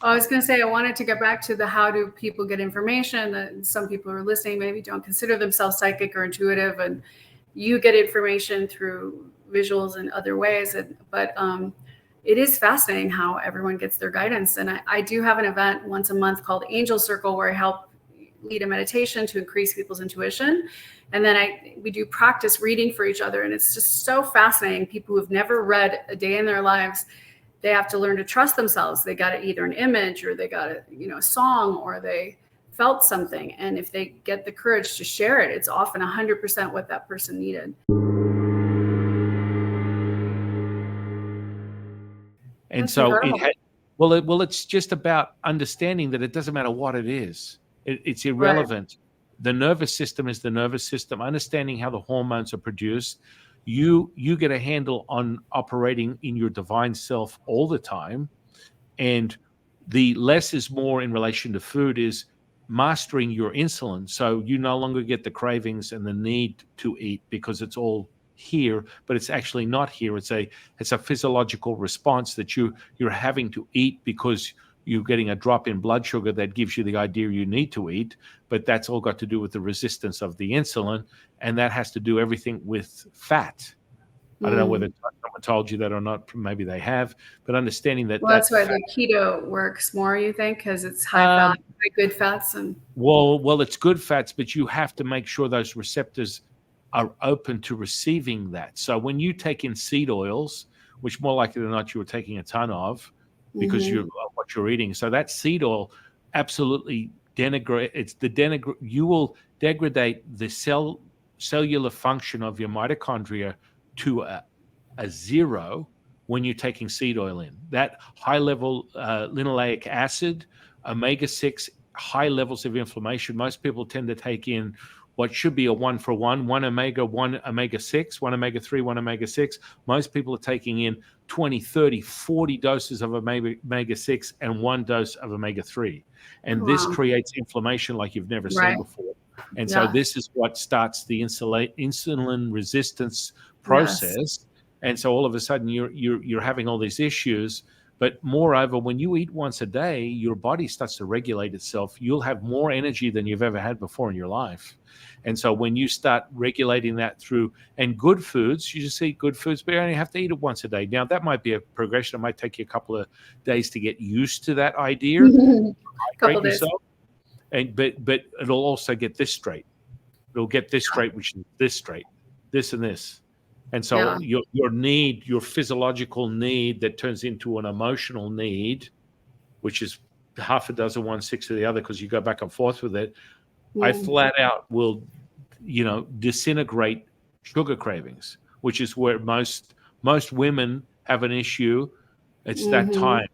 I was going to say, I wanted to get back to the how do people get information. That some people who are listening maybe don't consider themselves psychic or intuitive, and you get information through visuals and other ways. But it is fascinating how everyone gets their guidance. And I do have an event once a month called Angel Circle, where I help lead a meditation to increase people's intuition. And then we do practice reading for each other. And it's just so fascinating. People who've never read a day in their lives, they have to learn to trust themselves. They got either an image, or they got a song, or they felt something. And if they get the courage to share it, it's often 100% what that person needed. And that's so it's just about understanding that it doesn't matter what it is. It's irrelevant. Right. The nervous system is the nervous system. Understanding how the hormones are produced, you get a handle on operating in your divine self all the time. And the less is more in relation to food is mastering your insulin. So you no longer get the cravings and the need to eat because it's all here, but it's actually not here. It's a physiological response that you're having to eat because you're getting a drop in blood sugar that gives you the idea you need to eat, but that's all got to do with the resistance of the insulin, and that has to do everything with fat. I don't know whether someone told you that or not. Maybe they have, but understanding that. Well, that's why the keto works more, you think, because it's high fat, good fats, and. Well, it's good fats, but you have to make sure those receptors are open to receiving that. So when you take in seed oils, which more likely than not you were taking a ton of, because of what you're eating. So that seed oil absolutely you will degrade the cellular function of your mitochondria to a zero when you're taking seed oil in. That high level linoleic acid, omega-6, high levels of inflammation. Most people tend to take in what should be a 1-for-1, one omega-6, one omega-3, one omega-6. Most people are taking in 20, 30, 40 doses of omega-6 and one dose of omega-3. And this creates inflammation like you've never seen before. And so this is what starts the insulin resistance process. Yes. And so all of a sudden you're having all these issues. But moreover, when you eat once a day, your body starts to regulate itself. You'll have more energy than you've ever had before in your life. And so when you start regulating that through, and good foods, you just eat good foods, but you only have to eat it once a day. Now, that might be a progression. It might take you a couple of days to get used to that idea. Couple days. But it'll also get this straight. It'll get this straight, which is this straight, this and this. And so your need, your physiological need that turns into an emotional need, which is half a dozen, 1/6 of the other, because you go back and forth with it, I flat out will, disintegrate sugar cravings, which is where most women have an issue. It's that time.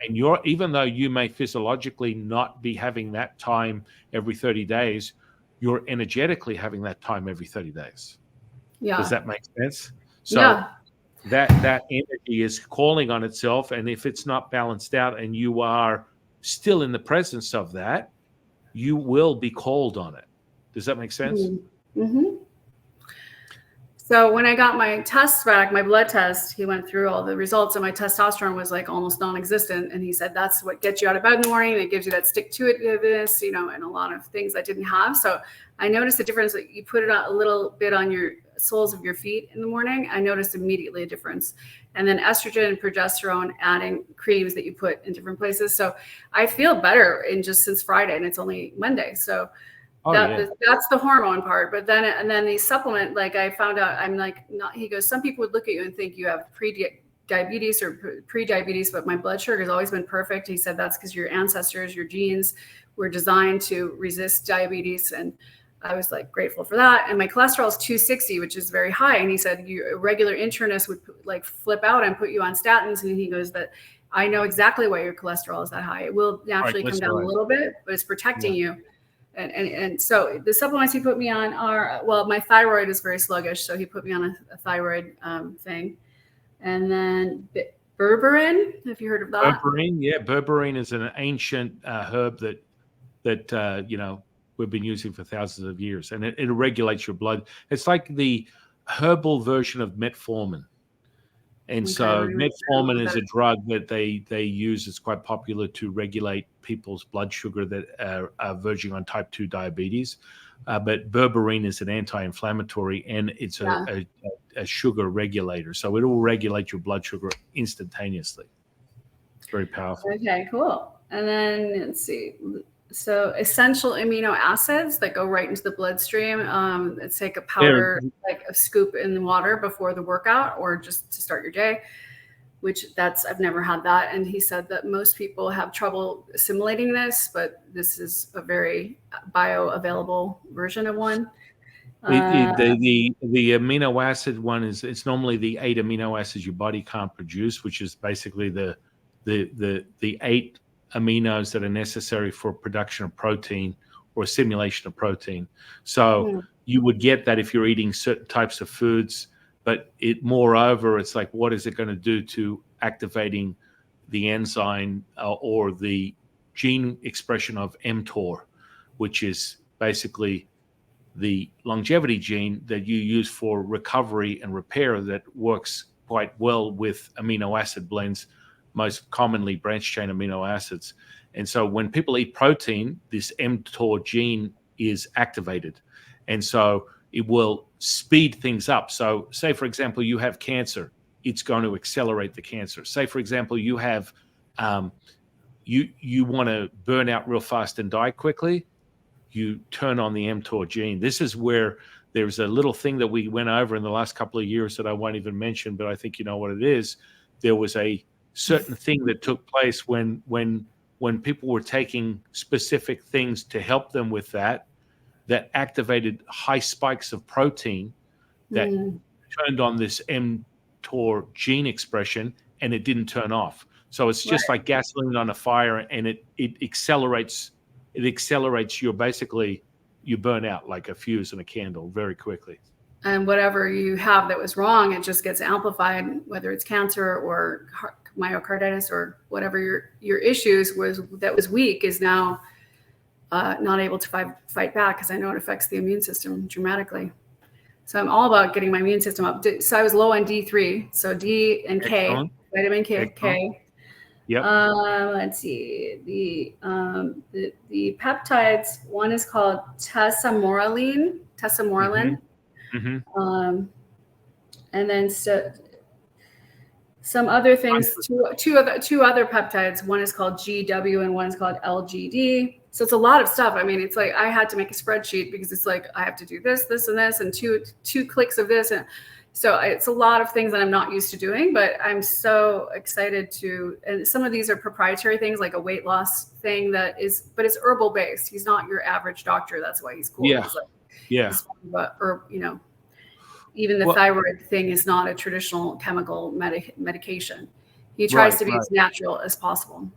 And even though you may physiologically not be having that time every 30 days, you're energetically having that time every 30 days. Yeah. Does that make sense? So that energy is calling on itself. And if it's not balanced out and you are still in the presence of that, you will be called on it. Does that make sense? Mm-hmm. So when I got my tests back, my blood test, he went through all the results, and my testosterone was like almost non-existent. And he said, that's what gets you out of bed in the morning. It gives you that stick-to-itiveness, and a lot of things I didn't have. So I noticed a difference that you put it a little bit on your soles of your feet in the morning. I noticed immediately a difference. And then estrogen and progesterone, adding creams that you put in different places. So I feel better since Friday, and it's only Monday. So that's the hormone part. But then the supplement, like I found out, I'm like, not, he goes, some people would look at you and think you have diabetes or pre-diabetes, but my blood sugar has always been perfect. He said, that's because your ancestors, your genes were designed to resist diabetes. And I was like grateful for that. And my cholesterol is 260, which is very high. And he said, a regular internist would like flip out and put you on statins. And he goes, that I know exactly why your cholesterol is that high. It will naturally come down a little bit, but it's protecting you. And so the supplements he put me on are, my thyroid is very sluggish. So he put me on a thyroid thing. And then berberine, have you heard of that? Berberine is an ancient herb that we've been using for thousands of years, and it regulates your blood. It's like the herbal version of metformin. And Okay, I so don't even know metformin what is that a is. drug that they use. It's quite popular to regulate people's blood sugar that are verging on type 2 diabetes. But berberine is an anti-inflammatory, and it's Yeah. a sugar regulator. So it will regulate your blood sugar instantaneously. It's very powerful. Okay, cool. And then let's see. So essential amino acids that go right into the bloodstream. It's like a There, powder, like a scoop in the water before the workout or just to start your day, which I've never had that. And he said that most people have trouble assimilating this, but this is a very bioavailable version of one. the amino acid one is, it's normally the 8 amino acids your body can't produce, which is basically the 8 aminos that are necessary for production of protein or assimilation of protein. So Hmm. you would get that if you're eating certain types of foods, but moreover, it's like, what is it going to do to activating the enzyme or the gene expression of mTOR, which is basically the longevity gene that you use for recovery and repair, that works quite well with amino acid blends, most commonly branched chain amino acids. And so when people eat protein, this mTOR gene is activated. And so it will speed things up. So say, for example, you have cancer, it's going to accelerate the cancer. Say, for example, you have you want to burn out real fast and die quickly, you turn on the mTOR gene. This is where there's a little thing that we went over in the last couple of years that I won't even mention, but I think you know what it is. There was a certain thing that took place when people were taking specific things to help them with that activated high spikes of protein that Hmm. turned on this mTOR gene expression, and it didn't turn off. So it's just Right. like gasoline on a fire, and it accelerates your, basically you burn out like a fuse in a candle very quickly. And whatever you have that was wrong, it just gets amplified, whether it's cancer or myocarditis or whatever your issues that was weak is now not able to fight back, because I know it affects the immune system dramatically. So I'm all about getting my immune system up. So I was low on D3, so D and K, Excellent. vitamin K. Excellent. Yep. Let's see, the peptides. One is called tesamorelin. Mm-hmm. And then some other things. Two other peptides. One is called GW and one is called LGD. So it's a lot of stuff. I mean, it's like I had to make a spreadsheet because it's like I have to do this, and this, and two clicks of this, and so it's a lot of things that I'm not used to doing. But I'm so excited to. And some of these are proprietary things, like a weight loss thing but it's herbal based. He's not your average doctor. That's why he's cool. Yeah. He's like, Yeah. even the thyroid thing is not a traditional chemical medication. He tries to be as natural as possible.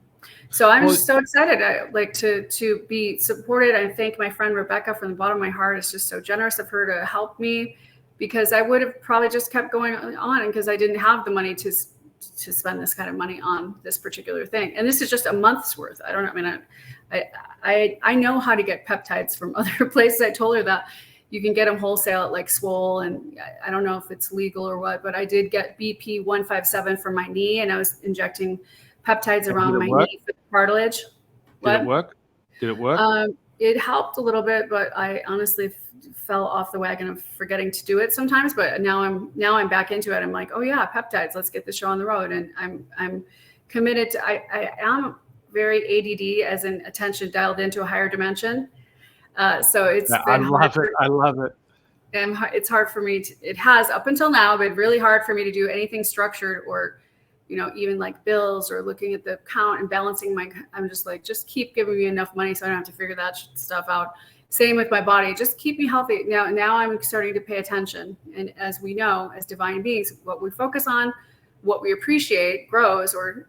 So I'm just so excited. I like to be supported. I thank my friend Rebecca from the bottom of my heart. It's just so generous of her to help me, because I would have probably just kept going on because I didn't have the money to spend this kind of money on this particular thing. And this is just a month's worth. I don't know. I mean, I know how to get peptides from other places. I told her that you can get them wholesale at like Swole, and I don't know if it's legal or what, but I did get BP 157 for my knee, and I was injecting peptides around my knee for the cartilage. Did it work? It helped a little bit, but I honestly fell off the wagon of forgetting to do it sometimes. But now I'm back into it. I'm like, oh yeah, peptides. Let's get the show on the road, and I'm committed to. I am very ADD, as in attention dialed into a higher dimension. So it's I love it. I love it. And it's hard for me it has up until now been really hard for me to do anything structured, or even like bills or looking at the count and balancing I'm just like, just keep giving me enough money so I don't have to figure that stuff out. Same with my body, just keep me healthy. Now I'm starting to pay attention, and as we know, as divine beings, what we focus on, what we appreciate grows, or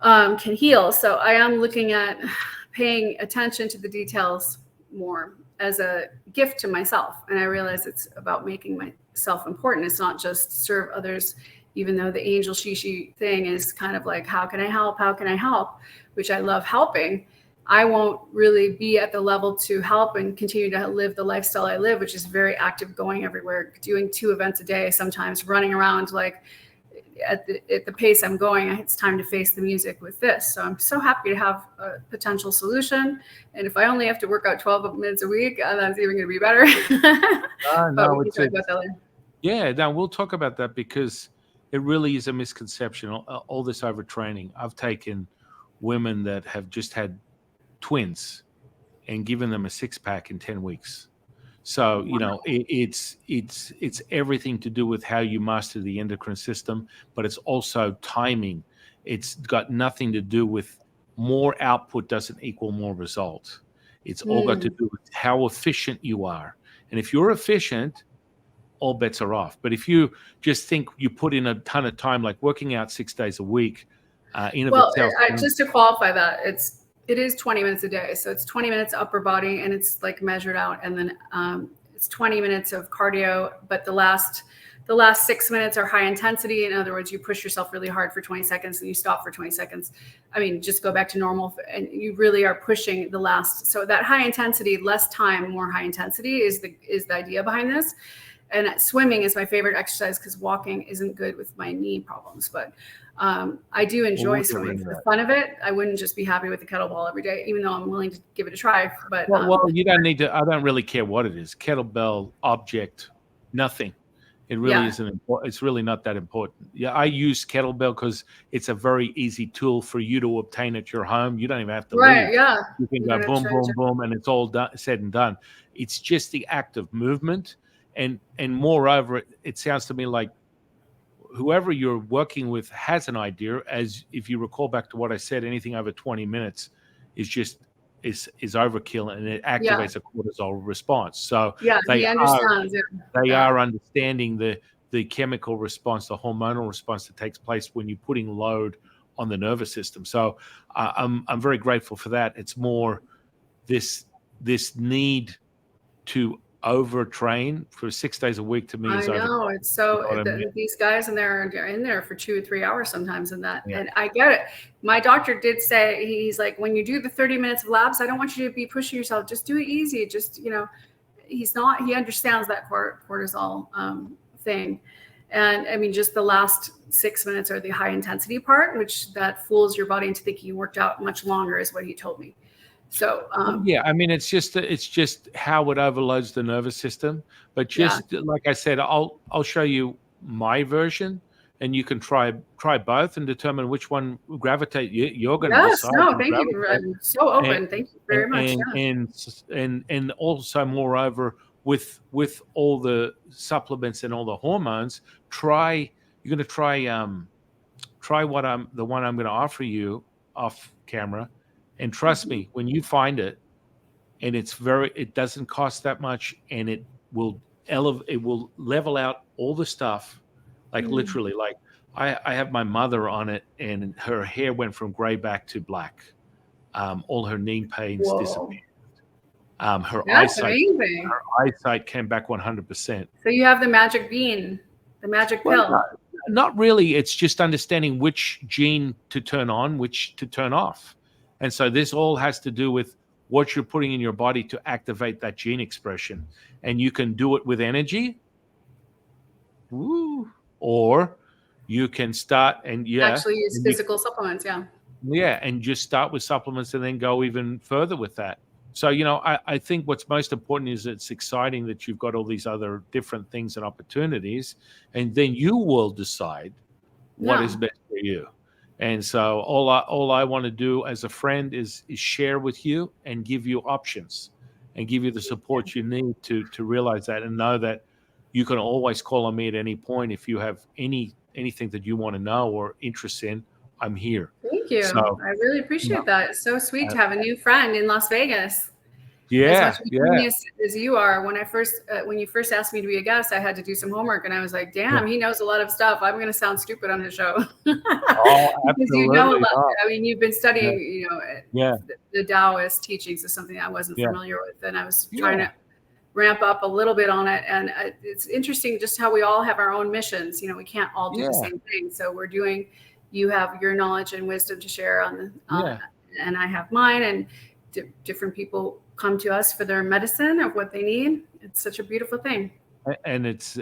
can heal. So I am looking at paying attention to the details more as a gift to myself. And I realize it's about making myself important. It's not just serve others, even though the angel shishi thing is kind of like, how can I help? How can I help? Which I love helping. I won't really be at the level to help and continue to live the lifestyle I live, which is very active, going everywhere, doing 2 events a day, sometimes running around like at the pace I'm going, it's time to face the music with this. So I'm so happy to have a potential solution. And if I only have to work out 12 minutes a week, that's even going to be better. But No, we can talk about that later. yeah, now we'll talk about that because it really is a misconception. All this overtraining. I've taken women that have just had twins and given them a 6-pack in 10 weeks. So, it's everything to do with how you master the endocrine system, but it's also timing. It's got nothing to do with more output doesn't equal more result. It's all got to do with how efficient you are. And if you're efficient, all bets are off. But if you just think you put in a ton of time, like working out 6 days a week, in of itself. Just to qualify that, it is 20 minutes a day. So it's 20 minutes upper body, and it's like measured out. And then it's 20 minutes of cardio, but the last 6 minutes are high intensity. In other words, you push yourself really hard for 20 seconds and you stop for 20 seconds. I mean, just go back to normal, and you really are pushing the last. So that high intensity, less time, more high intensity is the idea behind this. And swimming is my favorite exercise because walking isn't good with my knee problems. But I do enjoy swimming for the fun of it. I wouldn't just be happy with the kettlebell every day, even though I'm willing to give it a try. But well, you don't need to. I don't really care what it is. Kettlebell, object, nothing. It really isn't important. It's really not that important. Yeah, I use kettlebell because it's a very easy tool for you to obtain at your home. You don't even have to leave. Yeah. You can go boom, boom, boom, and it's all done, said and done. It's just the act of movement. And moreover, it sounds to me like whoever you're working with has an idea. As if you recall back to what I said, anything over 20 minutes is overkill, and it activates a cortisol response. So he understands. They are understanding the chemical response, the hormonal response that takes place when you're putting load on the nervous system. So I'm very grateful for that. It's more this need to overtrain for 6 days a week to me is I know it's so these guys are in there for 2 or 3 hours sometimes, and I get it. My doctor did say, he's like, when you do the 30 minutes of labs, I don't want you to be pushing yourself. Just do it easy. Just, he understands that cortisol thing. And I mean, just the last 6 minutes are the high intensity part, which that fools your body into thinking you worked out much longer, is what he told me. So I mean, it's just how it overloads the nervous system. But like I said, I'll show you my version, and you can try both and determine which one gravitate. You're going to decide. No, thank you. I'm so open. Thank you very much. And also, moreover, with all the supplements and all the hormones, you're going to try the one I'm going to offer you off camera. And trust me, when you find it, and it doesn't cost that much, and it will level out all the stuff, like literally. Like I have my mother on it, and her hair went from gray back to black. All her knee pains disappeared. That's amazing. Her eyesight came back 100%. So you have the magic bean, the magic pill. Not really. It's just understanding which gene to turn on, which to turn off. And so this all has to do with what you're putting in your body to activate that gene expression. And you can do it with energy, or you can start actually use physical supplements, and just start with supplements and then go even further with that. So, I think what's most important is it's exciting that you've got all these other different things and opportunities, and then you will decide what is best for you. And so all I want to do as a friend is share with you and give you options and give you the support you need to realize that, and know that you can always call on me at any point if you have anything that you want to know or interest in. I'm here. Thank you. So, I really appreciate that. It's so sweet to have a new friend in Las Vegas. As you are. When you first asked me to be a guest, I had to do some homework, and I was like, damn, he knows a lot of stuff. I'm going to sound stupid on his show. Oh, absolutely. You know a lot. I mean, you've been studying, the Taoist teachings is something I wasn't familiar with, and I was trying to ramp up a little bit on it. And it's interesting just how we all have our own missions. We can't all do the same thing. So you have your knowledge and wisdom to share and I have mine, and different people come to us for their medicine of what they need. It's such a beautiful thing. And it's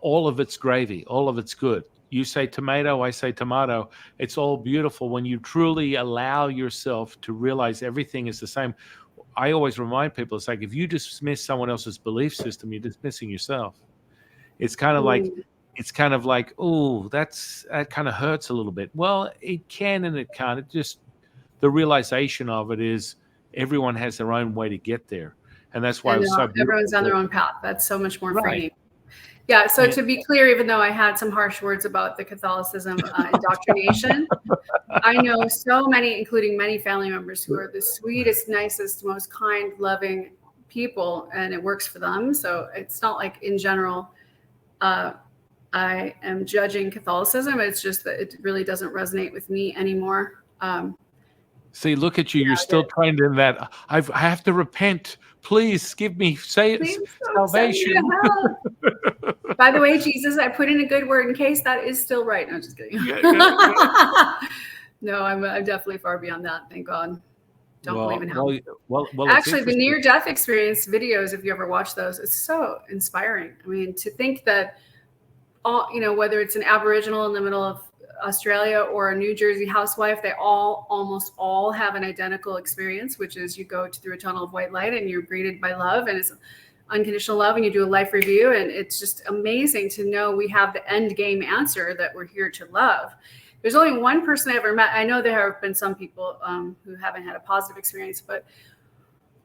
all of it's gravy. All of it's good. You say tomato, I say tomato. It's all beautiful when you truly allow yourself to realize everything is the same. I always remind people, it's like if you dismiss someone else's belief system, you're dismissing yourself. It's kind of like, Mm. oh, that kind of hurts a little bit. Well, it can and it can't. It just, the realization of it is everyone has their own way to get there. And that's why it And was so everyone's beautiful. on their own path. That's so much more Right. freeing. Yeah. So And- to be clear, even though I had some harsh words about the Catholicism indoctrination, I know so many, including many family members, who are the sweetest, nicest, most kind, loving people, and it works for them. So it's not like in general, I am judging Catholicism. It's just that it really doesn't resonate with me anymore. See, look at you. You're still trained in that. I have to repent. Please give me Please don't send me salvation. to hell. By the way, Jesus, I put in a good word in case that is still right. No, just kidding. No, I'm definitely far beyond that. Thank God. Don't believe in hell. Well, Actually, the near-death experience videos, if you ever watch those, it's so inspiring. I mean, to think that all, whether it's an Aboriginal in the middle of Australia or a New Jersey housewife, they almost all have an identical experience, which is you go through a tunnel of white light and you're greeted by love, and it's unconditional love, and you do a life review, and it's just amazing to know we have the end game answer, that we're here to love. There's only one person I ever met. I know there have been some people who haven't had a positive experience, but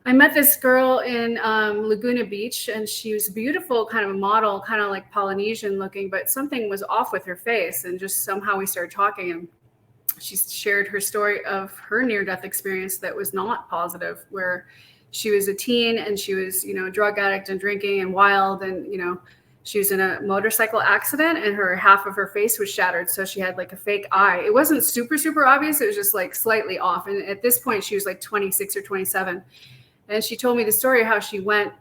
I met this girl in Laguna Beach, and she was beautiful, kind of a model, kind of like Polynesian looking, but something was off with her face. And just somehow we started talking, and she shared her story of her near-death experience that was not positive, where she was a teen and she was, a drug addict and drinking and wild, and, she was in a motorcycle accident and half of her face was shattered. So she had like a fake eye. It wasn't super, super obvious. It was just like slightly off. And at this point she was like 26 or 27. And she told me the story of how she went,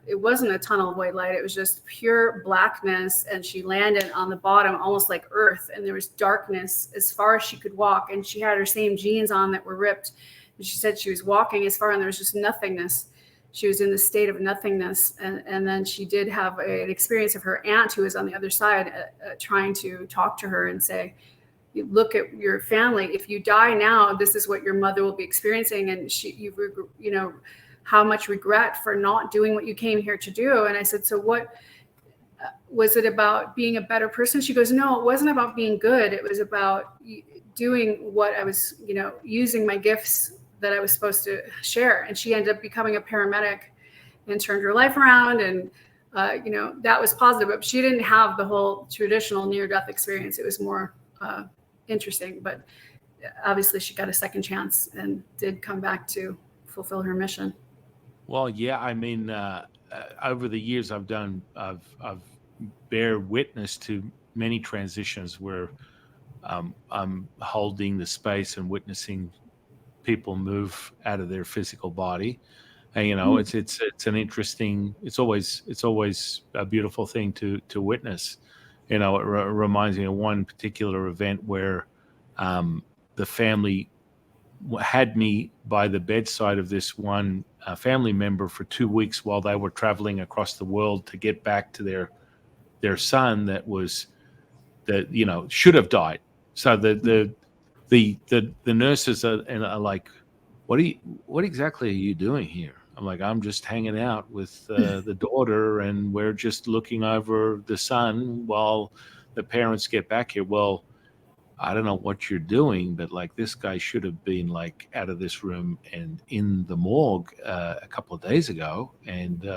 it wasn't a tunnel of white light. It was just pure blackness. And she landed on the bottom, almost like earth. And there was darkness as far as she could walk. And she had her same jeans on that were ripped. And she said she was walking as far, and there was just nothingness. She was in the state of nothingness. And then she did have an experience of her aunt, who was on the other side, trying to talk to her and say, look at your family. If you die now, this is what your mother will be experiencing. And how much regret for not doing what you came here to do. And I said, so what was it about being a better person? She goes, no, it wasn't about being good. It was about doing what I was, using my gifts that I was supposed to share. And she ended up becoming a paramedic and turned her life around. And, that was positive, but she didn't have the whole traditional near-death experience. It was more interesting, but obviously she got a second chance and did come back to fulfill her mission. Well, yeah, I mean, over the years I've bear witness to many transitions where I'm holding the space and witnessing people move out of their physical body. And it's an interesting, it's always a beautiful thing to witness. It reminds me of one particular event where the family had me by the bedside of this one family member for 2 weeks while they were traveling across the world to get back to their son that should have died. So the nurses are like, what exactly are you doing here? I'm like, I'm just hanging out with the daughter, and we're just looking over the son while the parents get back here. Well, I don't know what you're doing, but like this guy should have been like out of this room and in the morgue a couple of days ago, and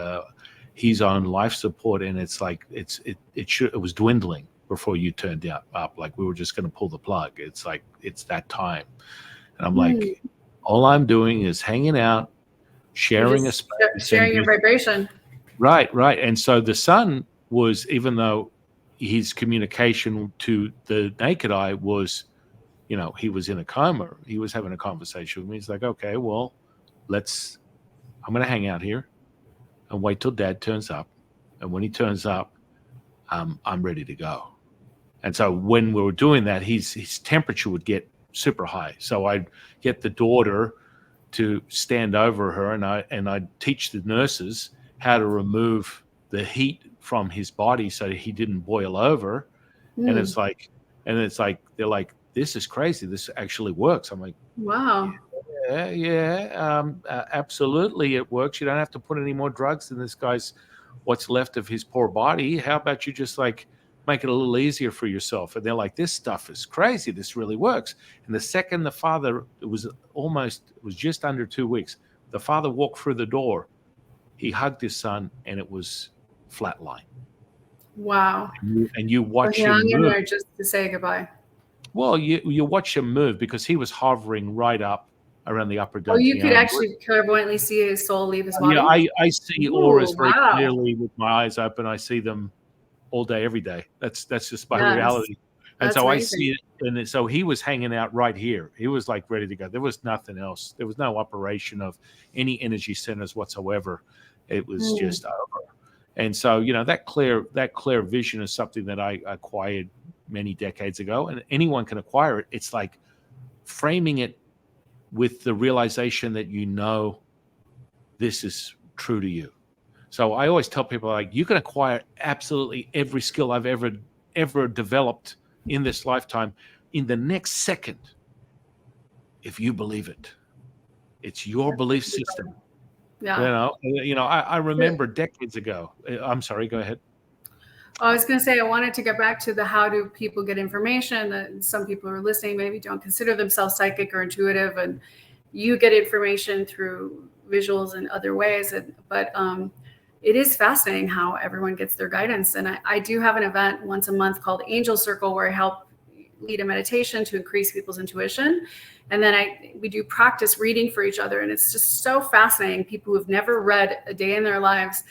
he's on life support, and it's like it was dwindling before you turned up. Like we were just going to pull the plug. It's like it's that time, and I'm like, all I'm doing is hanging out, sharing a space, sharing your vibration. Right. And so the son was, even though his communication to the naked eye was, he was in a coma, he was having a conversation with me. He's like, okay, well, I'm going to hang out here and wait till dad turns up. And when he turns up, I'm ready to go. And so when we were doing that, his temperature would get super high. So I'd get the daughter to stand over her, and I'd teach the nurses how to remove the heat from his body so he didn't boil over. And Mm. it's like they're like, this is crazy. This actually works. I'm like, Wow. absolutely, it works. You don't have to put any more drugs in this guy's what's left of his poor body. How about you just like make it a little easier for yourself? And they're like, this stuff is crazy. This really works. And the second the father, it was just under 2 weeks. The father walked through the door. He hugged his son, and it was flatline. Wow. And you So watch he him hung in move. there just to say goodbye. Well, you watch him move because he was hovering right up around the upper Oh, you could dantian. actually clairvoyantly see his soul leave his Yeah, body? I see auras Ooh, very wow. clearly with my eyes open. I see them all day, every day. That's just my Yes. reality. And That's so I amazing. see it. And so he was hanging out right here. He was like ready to go. There was nothing else. There was no operation of any energy centers whatsoever. It was Mm. just over. And so, that clear vision is something that I acquired many decades ago, and anyone can acquire it. It's like framing it with the realization that this is true to you. So I always tell people, like, you can acquire absolutely every skill I've ever developed in this lifetime in the next second if you believe it. It's your belief system. Yeah. I remember decades ago. I'm sorry, go ahead. I was going to say, I wanted to get back to the how do people get information. That some people who are listening maybe don't consider themselves psychic or intuitive, and you get information through visuals and other ways. But it is fascinating how everyone gets their guidance. And I do have an event once a month called Angel Circle where I help lead a meditation to increase people's intuition. And then we do practice reading for each other. And it's just so fascinating. People who've never read a day in their lives,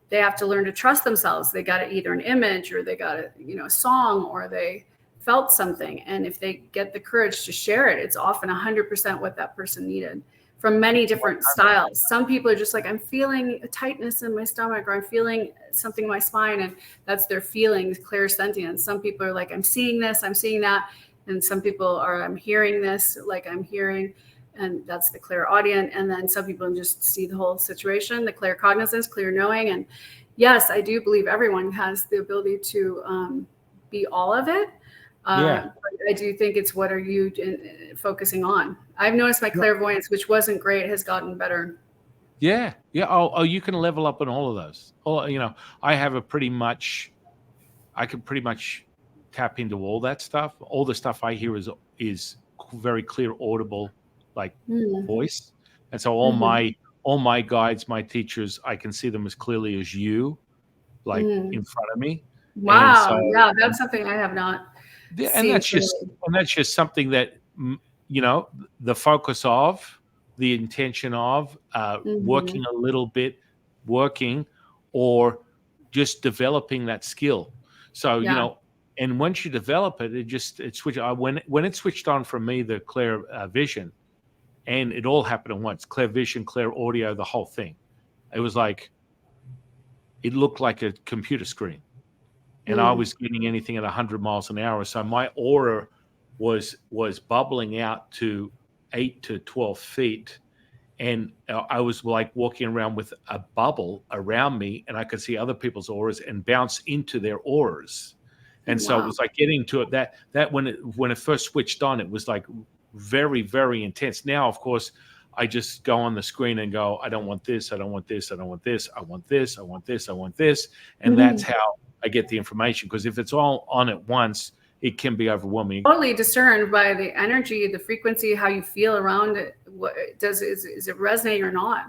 they have to learn to trust themselves. They got either an image or they got a song or they felt something. And if they get the courage to share it, it's often 100% what that person needed from many different styles. Some people are just like, I'm feeling a tightness in my stomach, or I'm feeling something in my spine. And that's their feelings, clairsentience. Some people are like, I'm seeing this, I'm seeing that. And some people are, I'm hearing this, like I'm hearing, and that's the clairaudient. And then some people just see the whole situation, the claircognizance, clear knowing. And yes, I do believe everyone has the ability to be all of it. Yeah. But I do think it's what are you focusing on? I've noticed my clairvoyance, which wasn't great, has gotten better. Yeah. Yeah. Oh, you can level up on all of those. I have I can pretty much tap into all that stuff. All the stuff I hear is very clear, audible, like voice. And so all my guides, my teachers, I can see them as clearly as you, like in front of me. And Wow. so, Yeah, that's something I have not and seen that's just clearly. something that the focus of, the intention of working a little bit, working, or just developing that skill. So Yeah. and once you develop it, it switch. When it switched on for me, the clear vision, and it all happened at once. Clear vision, clear audio, the whole thing. It was like it looked like a computer screen. And I was getting anything at 100 miles an hour. So my aura was bubbling out to 8 to 12 feet. And I was like walking around with a bubble around me, and I could see other people's auras and bounce into their auras. And so it was like getting to it that when it first switched on, it was like very, very intense. Now, of course, I just go on the screen and go, I don't want this, I don't want this, I don't want this, I want this, I want this, I want this. And that's how I get the information. Because if it's all on at once, it can be overwhelming. Totally discerned by the energy, the frequency, how you feel around it. Is it resonate or not?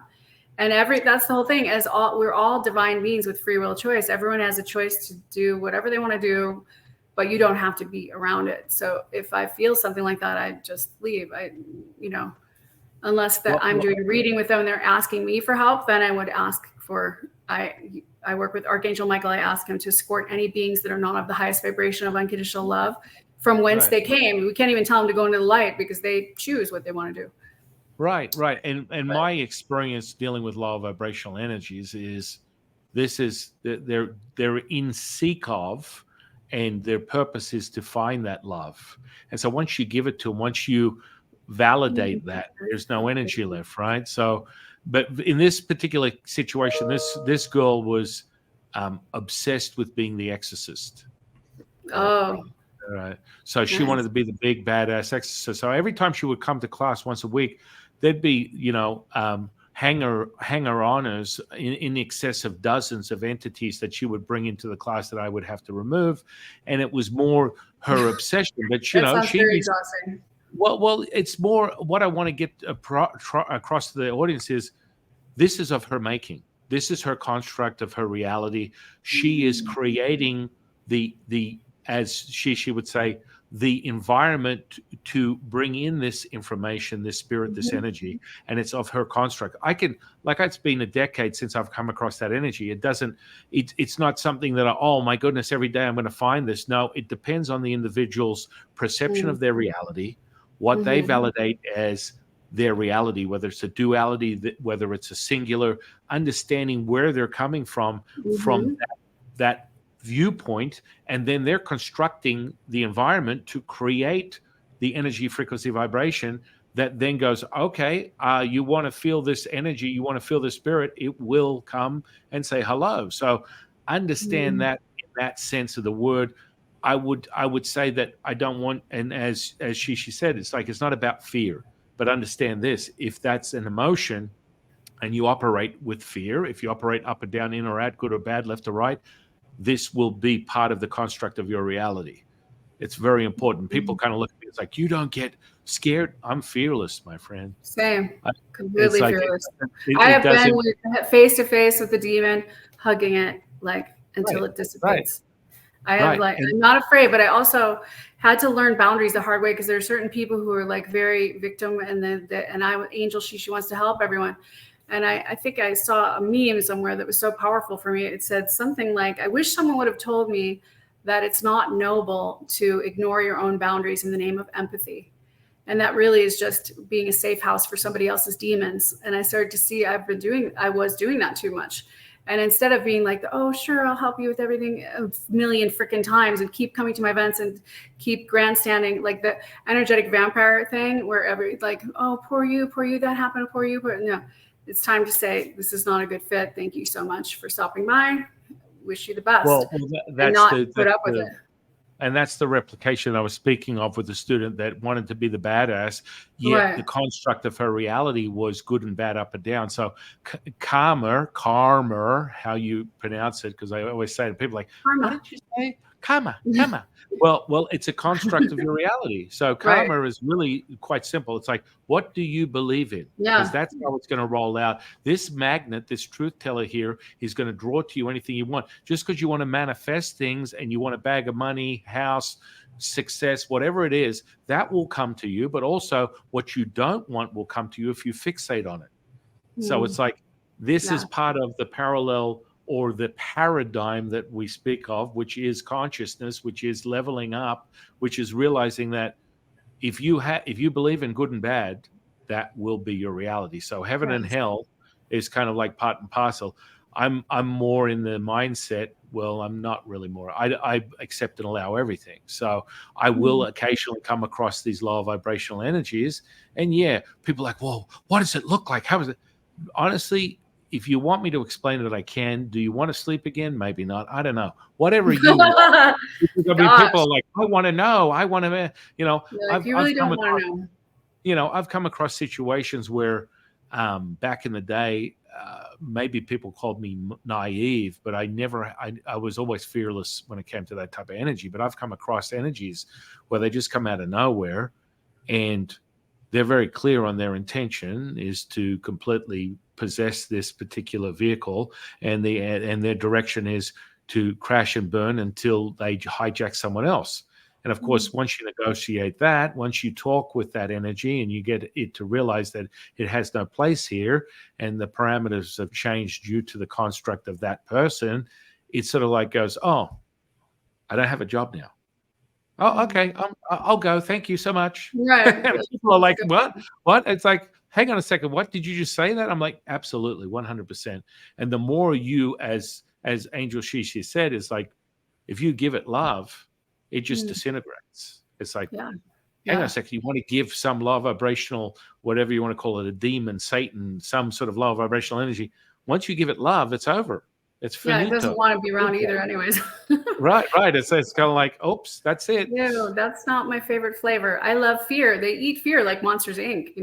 And that's the whole thing. We're all divine beings with free will choice. Everyone has a choice to do whatever they want to do, but you don't have to be around it. So if I feel something like that, I just leave. Unless that I'm doing a reading with them and they're asking me for help, then I would ask for. I work with Archangel Michael. I ask him to escort any beings that are not of the highest vibration of unconditional love from whence they came. We can't even tell them to go into the light because they choose what they want to do. Right. And my experience dealing with low vibrational energies is they're in seek of, and their purpose is to find that love. And so once you give it to them, once you validate that, there's no energy left, right? So, but in this particular situation, this girl was obsessed with being the exorcist. Oh, Right. So she wanted nice. to be the big badass exorcist. So every time she would come to class once a week, there'd be, hanger honors in excess of dozens of entities that she would bring into the class that I would have to remove. And it was more her obsession. But, That sounds she very needs, exhausting. well, it's more what I want to get across to the audience is this is of her making. This is her construct of her reality. She is creating the as she would say the environment to bring in this information, this spirit, this Mhm. energy, and it's of her construct. I can like it's been a decade since I've come across that energy. It's not something that oh my goodness, every day I'm going to find this. No, it depends on the individual's perception Mm. of their reality, what they Mhm. validate as their reality, whether it's a duality, whether it's a singular, understanding where they're coming from Mhm. that viewpoint, and then they're constructing the environment to create the energy, frequency, vibration that then goes, okay, you want to feel this energy, you want to feel this spirit, it will come and say hello. So understand Mm. that in that sense of the word. I would say that I don't want, and as she said, it's like it's not about fear, but understand this: if that's an emotion and you operate with fear, if you operate up or down, in or out, good or bad, left or right, this will be part of the construct of your reality. It's very important. People Mm. kind of look at me, it's like, you don't get scared. I'm fearless, my friend. Same. I- It's Completely like, fearless. I it have been doesn't, face to face with the demon, hugging it like until right, it right, dissipates. I have right. like And I'm not afraid, but I also had to learn boundaries the hard way because there are certain people who are like very victim, and then Angel, she wants to help everyone. And I think I saw a meme somewhere that was so powerful for me. It said something like, "I wish someone would have told me that it's not noble to ignore your own boundaries in the name of empathy." And that really is just being a safe house for somebody else's demons. And I started to see I was doing that too much. And instead of being like, oh, sure, I'll help you with everything a million freaking times and keep coming to my events and keep grandstanding, like the energetic vampire thing where like, oh, poor you, that happened, poor you. But no, it's time to say, this is not a good fit. Thank you so much for stopping by. Wish you the best, and that's not the put that's up with the it. and that's the replication I was speaking of with the student that wanted to be the badass, yet the Right. construct of her reality was good and bad, up and down. So karma, how you pronounce it, because I always say to people like, "What Karma. did you say? Karma." Well, it's a construct of your reality. So Right. karma is really quite simple. It's like, what do you believe in? Because Yeah. that's how it's going to roll out. This magnet, this truth teller here, is going to draw to you anything you want. Just because you want to manifest things and you want a bag of money, house, success, whatever it is, that will come to you. But also, what you don't want will come to you if you fixate on it. So Mm. it's like this is Yeah. part of the parallel or the paradigm that we speak of, which is consciousness, which is leveling up, which is realizing that if you believe in good and bad, that will be your reality. So heaven and Right. hell is kind of like part and parcel. I'm more in the mindset. Well, I'm not really more. I accept and allow everything. So I will Mm. occasionally come across these lower vibrational energies, and yeah, people are like, well, what does it look like? How is it? Honestly, if you want me to explain it, I can. Do you want to sleep again? Maybe not. I don't know. Whatever you want. Because, I mean, people Gosh. are like, I want to know. I want to, You're like, I've you I've really come don't want across, to know. I've come across situations where, back in the day, maybe people called me naive, but I was always fearless when it came to that type of energy. But I've come across energies where they just come out of nowhere, and they're very clear on their intention is to completely possess this particular vehicle, and their direction is to crash and burn until they hijack someone else. And of Mm. course, once you negotiate that, once you talk with that energy and you get it to realize that it has no place here and the parameters have changed due to the construct of that person, it sort of like goes, oh, I don't have a job now. Oh, Mm. okay. I'll go. Thank you so much. Right. And people are That's a like, good "What? one. What?" It's like, "Hang on a second. What did you just say that?" I'm like, "Absolutely, 100%." And the more you, as Angel Shishi said, is like, if you give it love, it just Mm. disintegrates. It's like, Yeah. hang on a Yeah. second. You want to give some low vibrational, whatever you want to call it, a demon, Satan, some sort of low vibrational energy. Once you give it love, it's over. It's Yeah, it doesn't finito. want to be around either, anyways. Right, right. It's kind of like, oops, that's it. No, that's not my favorite flavor. I love fear. They eat fear like Monsters Inc.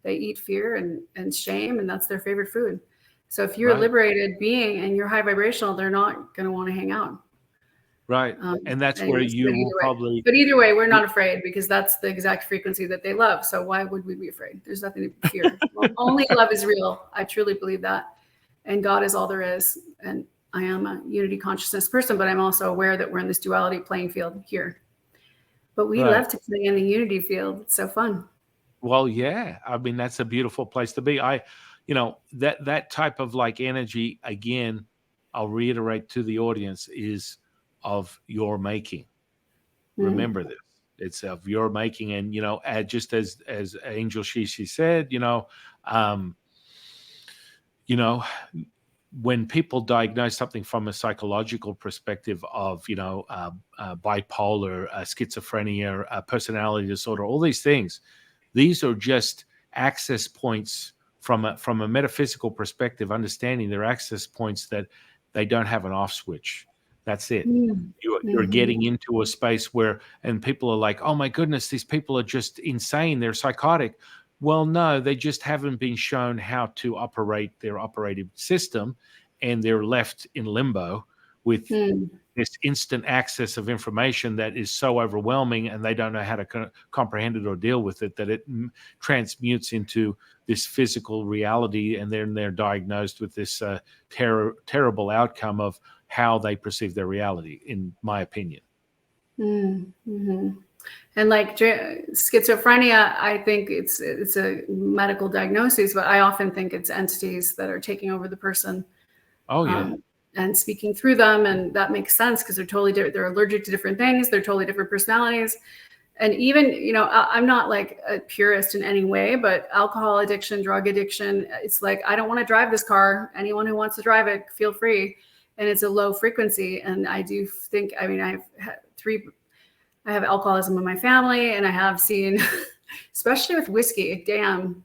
They eat fear and shame, and that's their favorite food. So if you're a Right, liberated being and you're high vibrational, they're not going to want to hang out. right. And that's where Anyways, you will probably. but either way, we're not afraid because that's the exact frequency that they love. So why would we be afraid? There's nothing to fear. Only love is real. I truly believe that. And God is all there is. And I am a unity consciousness person, but I'm also aware that we're in this duality playing field here. But we Right. love to play in the unity field. It's so fun. Well, yeah. I mean, that's a beautiful place to be. That type of like energy, again, I'll reiterate to the audience, is of your making. Remember this. It's of your making. And, just as Angel Shishi said, um, when people diagnose something from a psychological perspective of, bipolar, schizophrenia, personality disorder, all these things, these are just access points from a metaphysical perspective, understanding they're access points that they don't have an off switch. That's it. You're getting into a space where, and people are like, oh my goodness, these people are just insane. They're psychotic. Well, no, they just haven't been shown how to operate their operating system, and they're left in limbo with this instant access of information that is so overwhelming, and they don't know how to comprehend it or deal with it, that it transmutes into this physical reality, and then they're diagnosed with this terrible outcome of how they perceive their reality, in my opinion. And like schizophrenia, I think it's a medical diagnosis, but I often think it's entities that are taking over the person. Oh yeah. And speaking through them, and that makes sense because they're totally different. They're allergic to different things. They're totally different personalities. And even, I'm not like a purist in any way, but alcohol addiction, drug addiction, it's like, I don't want to drive this car. Anyone who wants to drive it, feel free. And it's a low frequency. And I do think, I have alcoholism in my family, and I have seen, especially with whiskey, damn,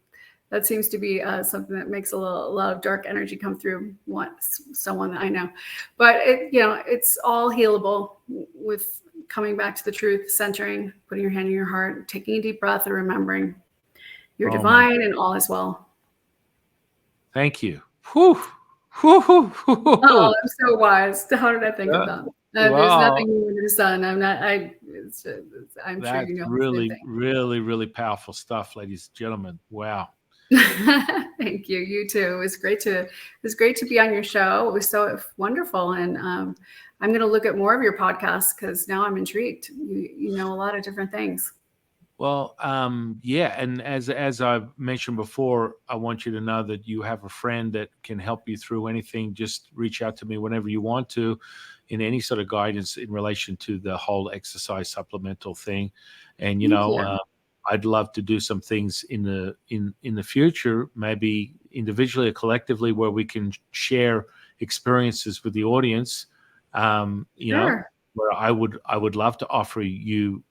that seems to be something that makes a lot of dark energy come through someone that I know. But it's all healable with coming back to the truth, centering, putting your hand in your heart, taking a deep breath, and remembering you're divine and all is well. Thank you. Whew. Oh, I'm so wise. How did I think of that? There's nothing new under the sun. I'm sure you know. Really, really, really powerful stuff, ladies and gentlemen. Wow. Thank you. You too. It was great to be on your show. It was so wonderful. And I'm going to look at more of your podcasts because now I'm intrigued. You know a lot of different things. Well, yeah. And as I've mentioned before, I want you to know that you have a friend that can help you through anything. Just reach out to me whenever you want to, in any sort of guidance in relation to the whole exercise supplemental thing. And, I'd love to do some things in the future, maybe individually or collectively, where we can share experiences with the audience. Sure. Where I would love to offer you,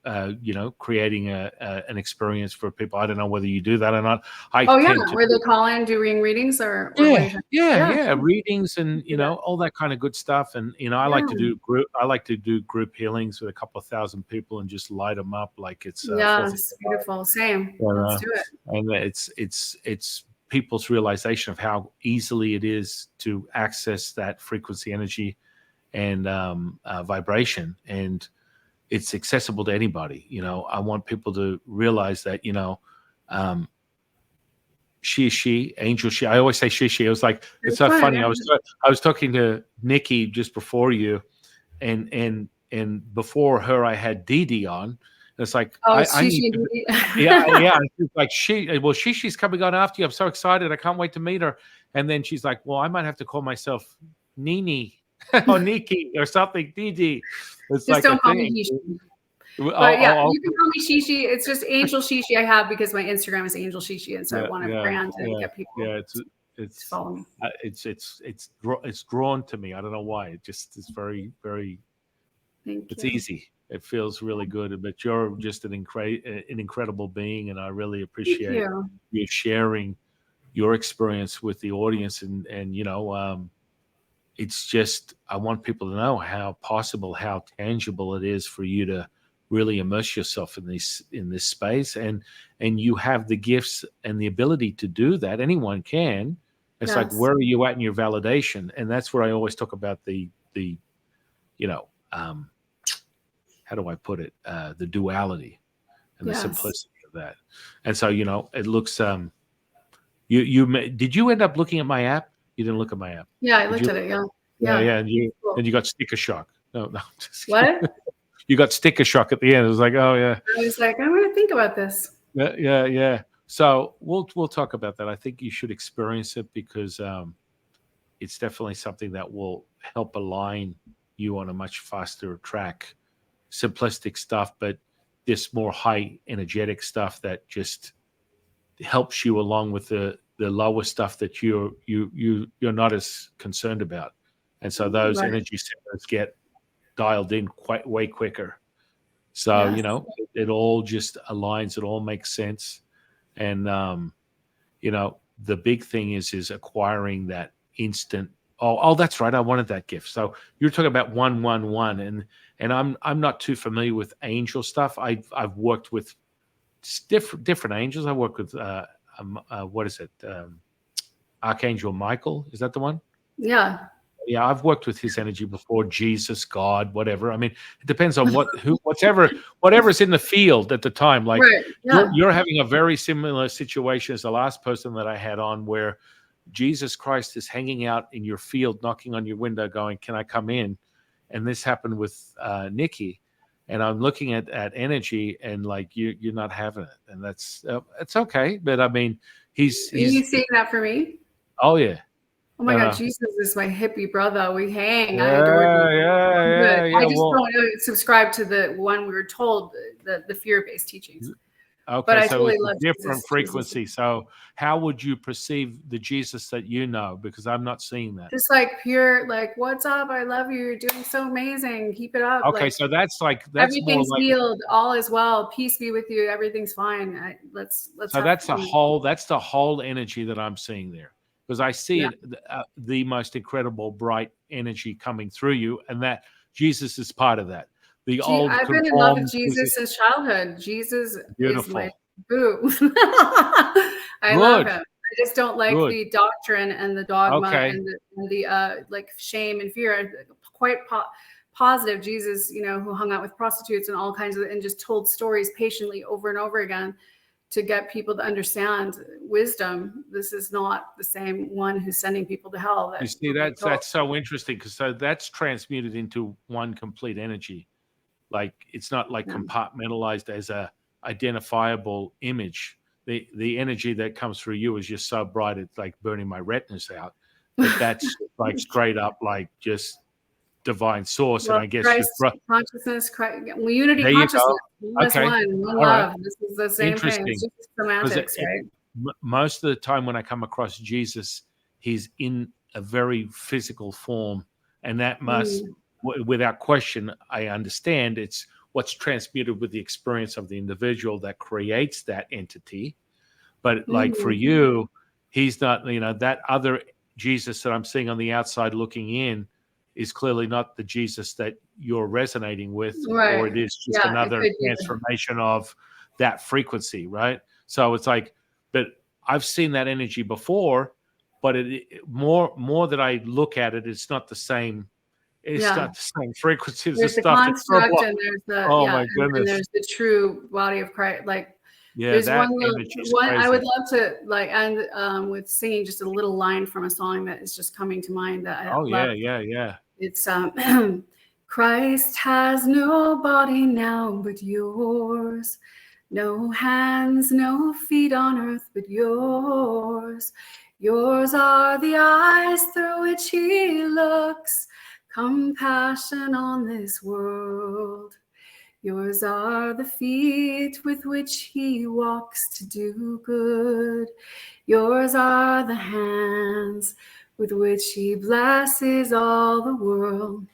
creating an experience for people. I don't know whether you do that or not. Where they call in, do readings or readings and all that kind of good stuff. And I like to do group healings with a couple of thousand people and just light them up like it's it's beautiful. Same. Let's do it. And it's people's realization of how easily it is to access that frequency, energy, and vibration, and it's accessible to anybody. I want people to realize that she, Angel, she. I always say she. I was like, it's so funny. I was talking to Nikki just before you, and before her I had Dee Dee on. And it's like, I need to, yeah. She's like, she's coming on after you. I'm so excited. I can't wait to meet her. And then she's like, well, I might have to call myself Nini. Or Nikki or something, Didi. It's just like don't call me Hishi. But you can call me Shishi. It's just Angel Shishi I have because my Instagram is Angel Shishi, and so I want to brand and get people. Yeah, it's to follow me. It's drawn to me. I don't know why. It's very, very. It's easy. It feels really good. But you're just an incredible being, and I really appreciate you sharing your experience with the audience, and it's just, I want people to know how tangible it is for you to really immerse yourself in this space, and you have the gifts and the ability to do that. Anyone can. It's like, Yes. where are you at in your validation? And that's where I always talk about the you know, how do I put it? The duality and the Yes. simplicity of that. And so, it looks. Did you end up looking at my app? You didn't look at my app, Yeah, I did looked you? at it. Yeah. Yeah, Yeah. yeah. And Cool. you got sticker shock. No, I'm just kidding. What? You got sticker shock at the end. It was like, oh yeah, I was like, I'm going to think about this. yeah, yeah, yeah. So we'll talk about that. I think you should experience it because it's definitely something that will help align you on a much faster track. Simplistic stuff, but this more high energetic stuff that just helps you along with the lower stuff that you're not as concerned about, and so those Right. energy centers get dialed in quite way quicker. So Yes. it all just aligns. It all makes sense, and the big thing is acquiring that instant. Oh, that's right. I wanted that gift. So you're talking about 111, and I'm not too familiar with angel stuff. I've worked with different angels. I work with what is it? Archangel Michael. Is that the one? Yeah. Yeah, I've worked with his energy before. Jesus, God, whatever. I mean, it depends on whatever's in the field at the time. Like Right. Yeah. you're having a very similar situation as the last person that I had on, where Jesus Christ is hanging out in your field, knocking on your window, going, "Can I come in?" And this happened with Nikki, and I'm looking at energy, and like you're not having it, and that's it's okay. But I mean, Are you seeing that for me? oh yeah, Oh my no, God, no. Jesus is my hippie brother. We hang. I adore Yeah, him. yeah, Good. yeah, yeah. I just Well, don't subscribe to the one we were told, the fear-based teachings. But okay, I so totally it's a love different Jesus. Jesus. frequency. So how would you perceive the Jesus that you know? Because I'm not seeing that. Just like pure, like, what's up? I love you. You're doing so amazing. Keep it up. Okay, Like so that's more everything's like healed. All is well. Peace be with you. Everything's fine. Let's so have. that's the whole energy that I'm seeing there. Because I see Yeah. it, the most incredible bright energy coming through you, and that Jesus is part of that. The old I've been in love with conformed, Jesus since childhood. Jesus is my beautiful, boo. I love good, him. I just don't like good. the doctrine and the dogma Okay, and the like shame and fear. I'm quite positive Jesus, who hung out with prostitutes and all kinds of, and just told stories patiently over and over again to get people to understand wisdom. This is not the same one who's sending people to hell you that see we're being told. that's so interesting because so that's transmuted into one complete energy. Like it's not like Yeah. compartmentalized as a identifiable image. The energy that comes through you is just so bright it's like burning my retinas out. But that's like straight up like just divine source. And Well, I guess Christ consciousness, unity there you consciousness, go. one is Okay, one, one all right, love. This is the same thing. It's interesting. just Because semantics, right? most of the time when I come across Jesus, he's in a very physical form, and that must, Mm, without question, I understand it's what's transmuted with the experience of the individual that creates that entity. But like for mm. you, he's not, that other Jesus that I'm seeing on the outside looking in is clearly not the Jesus that you're resonating with, or it Right. is just Yeah, it another could be. transformation of that frequency, right? So it's like, but I've seen that energy before, but more that I look at it, it's not the same. It's Yeah. not the same frequency as the There's the stuff that you're construct and there's the, oh yeah, my and goodness. there's the true body of Christ. Like Yeah, there's that energy is one I would crazy. love to like end with singing just a little line from a song that is just coming to mind that I Oh love. yeah, yeah, yeah. It's Christ has no body now but yours, no hands, no feet on earth but yours. Yours are the eyes through which he looks, compassion on this world. Yours are the feet with which he walks to do good. Yours are the hands with which he blesses all the world.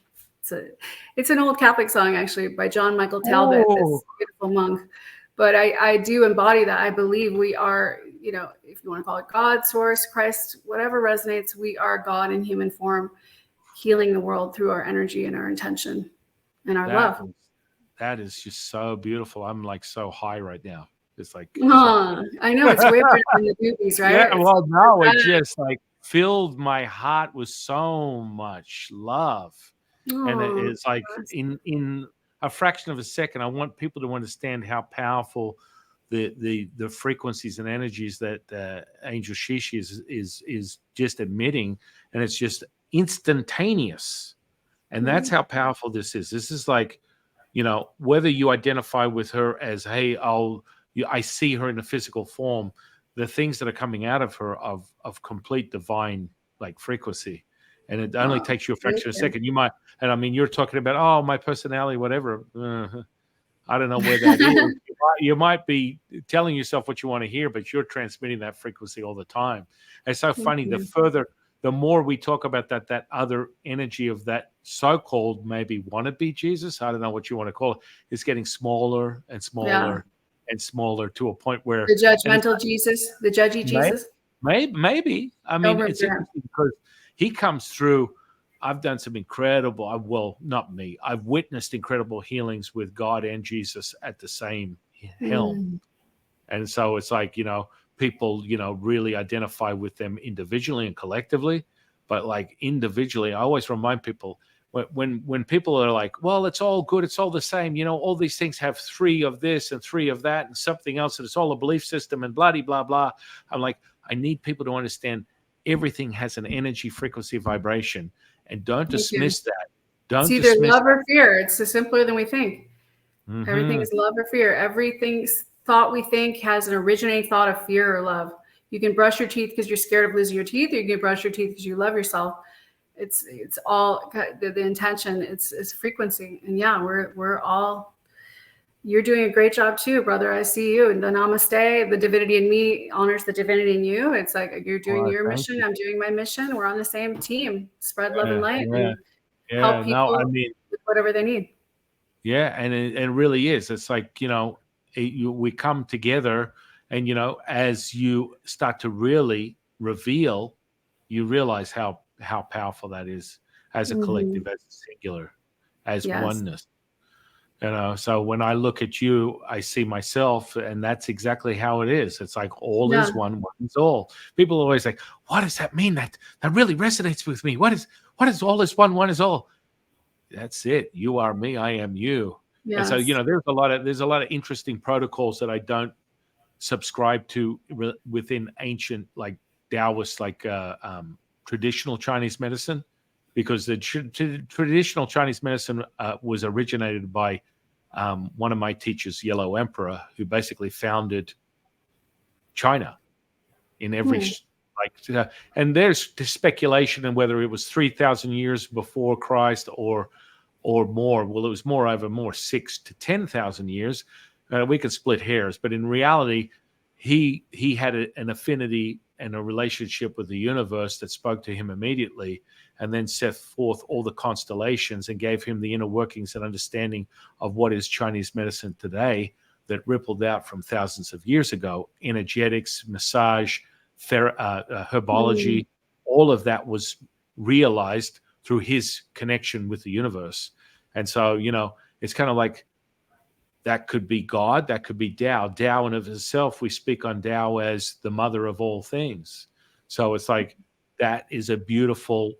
It's an old Catholic song, actually, by John Michael Talbot, Oh, this beautiful monk. But I do embody that. I believe we are, if you want to call it God, source, Christ, whatever resonates, we are God in human form healing the world through our energy and our intention and our love. That is just so beautiful. I'm like so high right now. It's like I know, it's way better than the movies, right? Yeah, It's well, no, it just like filled my heart with so much love. And it's like in a fraction of a second, I want people to understand how powerful the frequencies and energies that Angel Shishi is just emitting, and it's just instantaneous. And that's how powerful this is. This is like, whether you identify with her as, hey, I see her in a physical form, the things that are coming out of her of complete divine like frequency. And it only takes you a fraction of a second. You might, and I mean, you're talking about, oh, my personality, whatever. I don't know where that is. You might be telling yourself what you want to hear, but you're transmitting that frequency all the time. And it's so funny. The more we talk about that other energy of that so-called maybe wannabe Jesus, I don't know what you want to call it, is getting smaller and smaller and smaller to a point where the judgmental Jesus, the judgy Jesus. Maybe. I mean, it's interesting because he comes through. I've done some incredible, well, not me. I've witnessed incredible healings with God and Jesus at the same helm. And so it's like, people, really identify with them individually and collectively. But like individually, I always remind people when people are like, well, it's all good. It's all the same. All these things have 3 of this and 3 of that and something else. And it's all a belief system and blah, blah, blah. I'm like, I need people to understand everything has an energy, frequency, vibration. And don't dismiss that. Don't it's either dismiss love or fear. It's simpler than we think. Mm-hmm. Everything is love or fear. Everything's thought we think has an originating thought of fear or love. You can brush your teeth because you're scared of losing your teeth, or you can brush your teeth because you love yourself. It's all the intention. It's frequency, and we're all. You're doing a great job too, brother. I see you. And the namaste, the divinity in me honors the divinity in you. It's like you're doing your mission. I'm doing my mission. We're on the same team. Spread love and light and help people with whatever they need. Yeah, and it really is. It's like, we come together and, as you start to really reveal, you realize how powerful that is as a collective, as a singular, as oneness. So when I look at you, I see myself, and that's exactly how it is. It's like all is one, one is all. People are always like, what does that mean? That really resonates with me. What is all is one, one is all? That's it. You are me, I am you. Yes. And so, there's a lot of interesting protocols that I don't subscribe to within ancient, like Taoist, like traditional Chinese medicine, because the traditional Chinese medicine was originated by one of my teachers, Yellow Emperor, who basically founded China in every and there's speculation on whether it was 3,000 years before Christ or more. Well, it was more 6,000 to 10,000 years. We could split hairs, but in reality, he had an affinity and a relationship with the universe that spoke to him immediately, and then set forth all the constellations and gave him the inner workings and understanding of what is Chinese medicine today that rippled out from thousands of years ago. Energetics, massage, herbology, all of that was realized through his connection with the universe. And so, it's kind of like that could be God, that could be Tao. Tao in of itself, we speak on Tao as the mother of all things. So it's like that is a beautiful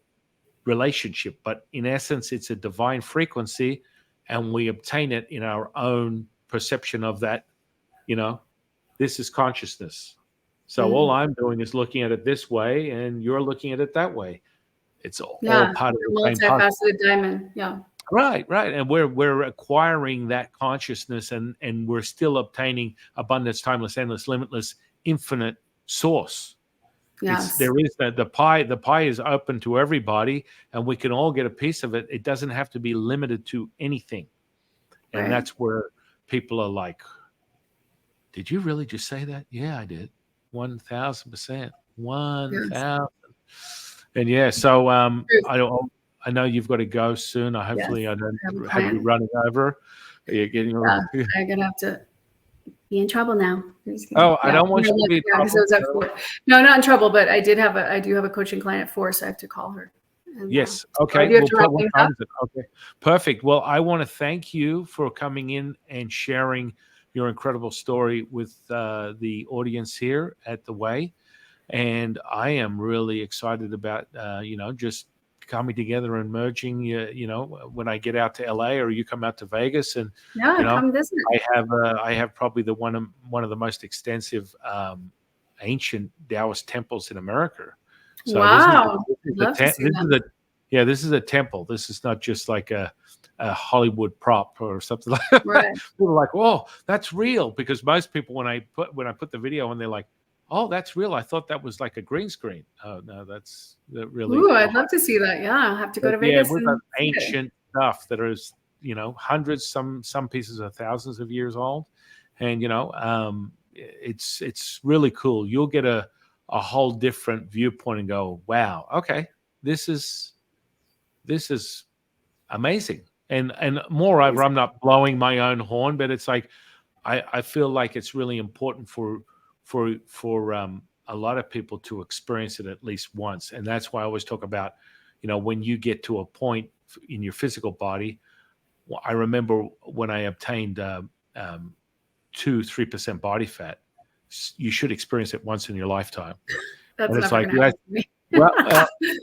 relationship, but in essence, it's a divine frequency, and we obtain it in our own perception of that. This is consciousness. So all I'm doing is looking at it this way, and you're looking at it that way. It's all part of the same multifaceted diamond. Yeah. Right. And we're acquiring that consciousness, and we're still obtaining abundance, timeless, endless, limitless, infinite source. Yes. There is the pie. The pie is open to everybody, and we can all get a piece of it. It doesn't have to be limited to anything. And that's where people are like, did you really just say that? Yeah, I did. 1,000%. 1,000. And so I know you've got to go soon. Hopefully I don't have you running over. You're getting I'm gonna have to be in trouble now. I don't want you to be in trouble. No, not in trouble, but I do have a coaching client at 4, so I have to call her. And Yes. so I Okay. do have We'll to put wrap what things time up. is it? Okay. Perfect. Well, I want to thank you for coming in and sharing your incredible story with the audience here at the Way. And I am really excited about just coming together and merging. When I get out to LA or you come out to Vegas, and you Yeah, know, come visit. I have probably the one of the most extensive ancient Taoist temples in America. So this is Wow. this is I'd a love to see this is them. a yeah, this is a temple. This is not just like a Hollywood prop or something like that. Right. People are like, "Oh, that's real," because most people when I put the video on, they're like, "Oh, that's real. I thought that was like a green screen." Oh no, that's really Ooh, I'd behind. love to see that. Yeah, I'll have to go But to yeah, Vegas we've got and see it. ancient stuff that is hundreds, some pieces are thousands of years old, and it's really cool. You'll get a whole different viewpoint and go, "Wow, okay, this is this is amazing." And moreover, I'm Amazing. not blowing my own horn, but it's like I feel like it's really important for a lot of people to experience it at least once, and that's why I always talk about, when you get to a point in your physical body. Well, I remember when I obtained 2-3% body fat, you should experience it once in your lifetime, That's and it's never like, gonna yeah, happen to me.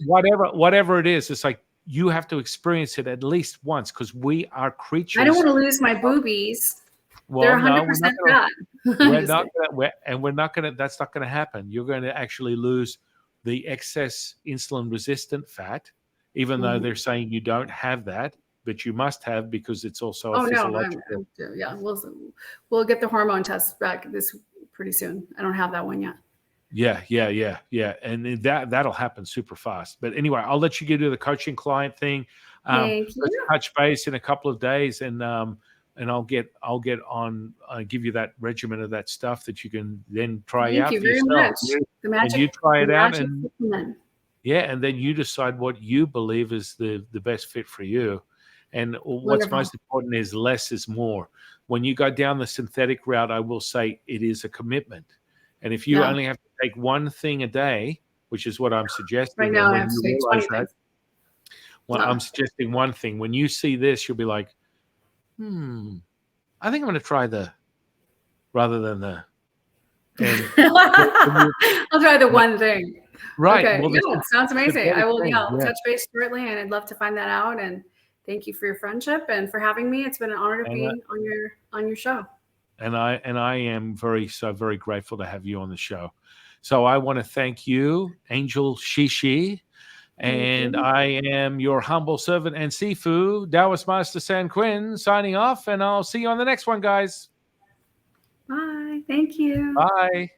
well, whatever it is, it's like you have to experience it at least once because we are I don't creatures. want to lose my boobies. They're Well, no, we're not 100% going to. fat. I'm We're just not kidding. gonna, we're, and we're not gonna. That's not gonna happen. You're going to actually lose the excess insulin-resistant fat, even though Mhm. they're saying you don't have that, but you must have because it's also a Oh no, physiological. yeah, we'll get the hormone test back this pretty soon. I don't have that one yet. Yeah, and that'll happen super fast. But anyway, I'll let you get to the coaching client thing. Thank Let's you. touch base in a couple of days, and I'll get on give you that regimen of that stuff that you can then try Thank out you for very yourself. much. The And magic, you try the it out, magic and supplement. yeah, and then you decide what you believe is the best fit for you. And what's Wonderful. most important is less is more. When you go down the synthetic route, I will say it is a commitment. And if you Yeah. only have to take one thing a day, which is what I'm Right suggesting, now and I when have to you take realize 20 that, things. well, Yeah. I'm suggesting one thing. When you see this, you'll be like, I think I'm going to try the rather than the. And when you, I'll try the one thing. right, Okay. well, Yeah, the sounds amazing. synthetic Yeah, thing, I'll yeah. touch base shortly and I'd love to find that out. And thank you for your friendship and for having me. It's been an honor to And be on your show. I am very grateful to have you on the show. So I want to thank you, Angel Shishi, Thank and you. I am your humble servant and Sifu, Taoist Master San Quinn, signing off, and I'll see you on the next one, guys. Bye. Thank you. Bye.